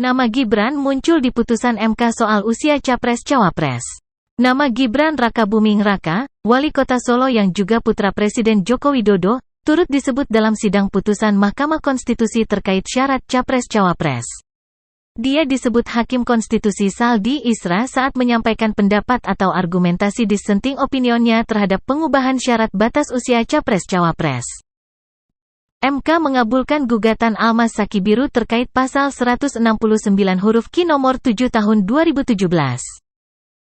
Nama Gibran muncul di putusan MK soal usia Capres-Cawapres. Nama Gibran Rakabuming Raka, Wali Kota Solo yang juga putra Presiden Joko Widodo, turut disebut dalam sidang putusan Mahkamah Konstitusi terkait syarat Capres-Cawapres. Dia disebut Hakim Konstitusi Saldi Isra saat menyampaikan pendapat atau argumentasi dissenting opinionnya terhadap pengubahan syarat batas usia Capres-Cawapres. MK mengabulkan gugatan Almas Sakibiru terkait pasal 169 huruf Q nomor 7 tahun 2017.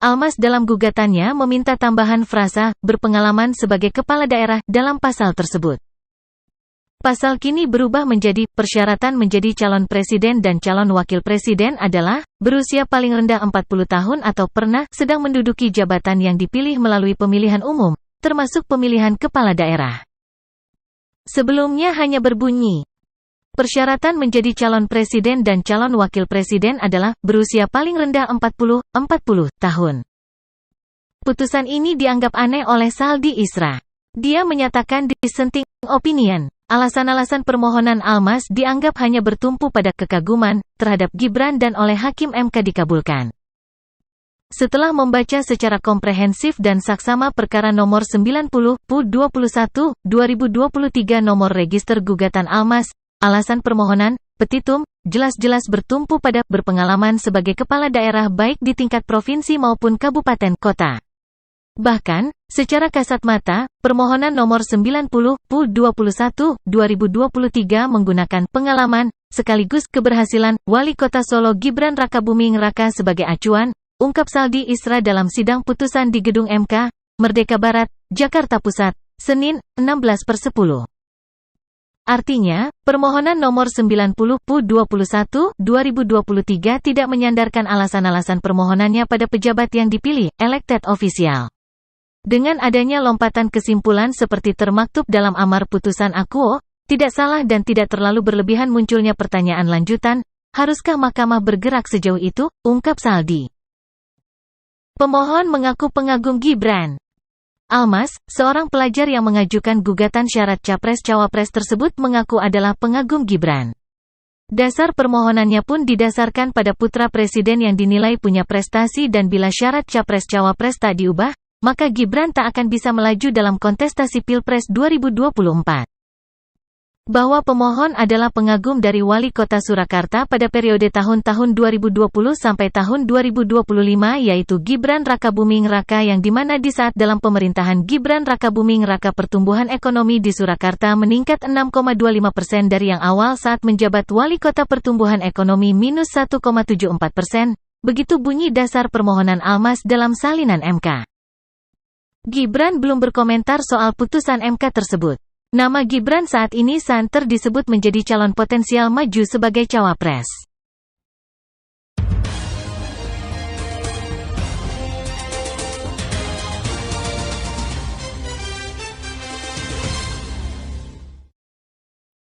Almas dalam gugatannya meminta tambahan frasa, berpengalaman sebagai kepala daerah, dalam pasal tersebut. Pasal kini berubah menjadi, persyaratan menjadi calon presiden dan calon wakil presiden adalah, berusia paling rendah 40 tahun atau pernah sedang menduduki jabatan yang dipilih melalui pemilihan umum, termasuk pemilihan kepala daerah. Sebelumnya hanya berbunyi, persyaratan menjadi calon presiden dan calon wakil presiden adalah, berusia paling rendah 40 tahun. Putusan ini dianggap aneh oleh Saldi Isra. Dia menyatakan dissenting opinion. Alasan-alasan permohonan Almas dianggap hanya bertumpu pada kekaguman terhadap Gibran dan oleh Hakim MK dikabulkan. Setelah membaca secara komprehensif dan saksama perkara nomor 90/21/2023 nomor register gugatan Almas, alasan permohonan, petitum, jelas-jelas bertumpu pada berpengalaman sebagai kepala daerah baik di tingkat provinsi maupun kabupaten kota. Bahkan, secara kasat mata, permohonan nomor 90/21/2023 menggunakan pengalaman, sekaligus keberhasilan, Wali Kota Solo Gibran Rakabuming Raka sebagai acuan, ungkap Saldi Isra dalam sidang putusan di Gedung MK, Merdeka Barat, Jakarta Pusat, Senin, 16/10. Artinya, permohonan nomor 90/21/2023 tidak menyandarkan alasan-alasan permohonannya pada pejabat yang dipilih, elected official. Dengan adanya lompatan kesimpulan seperti termaktub dalam amar putusan akuo, tidak salah dan tidak terlalu berlebihan munculnya pertanyaan lanjutan, haruskah mahkamah bergerak sejauh itu, ungkap Saldi. Pemohon mengaku pengagum Gibran. Almas, seorang pelajar yang mengajukan gugatan syarat Capres-Cawapres tersebut mengaku adalah pengagum Gibran. Dasar permohonannya pun didasarkan pada putra presiden yang dinilai punya prestasi dan bila syarat Capres-Cawapres tak diubah, maka Gibran tak akan bisa melaju dalam kontestasi Pilpres 2024. Bahwa pemohon adalah pengagum dari Wali Kota Surakarta pada periode tahun-tahun 2020 sampai tahun 2025 yaitu Gibran Rakabuming Raka yang dimana di saat dalam pemerintahan Gibran Rakabuming Raka pertumbuhan ekonomi di Surakarta meningkat 6,25% dari yang awal saat menjabat Wali Kota pertumbuhan ekonomi minus 1,74%, begitu bunyi dasar permohonan Almas dalam salinan MK. Gibran belum berkomentar soal putusan MK tersebut. Nama Gibran saat ini santer disebut menjadi calon potensial maju sebagai cawapres.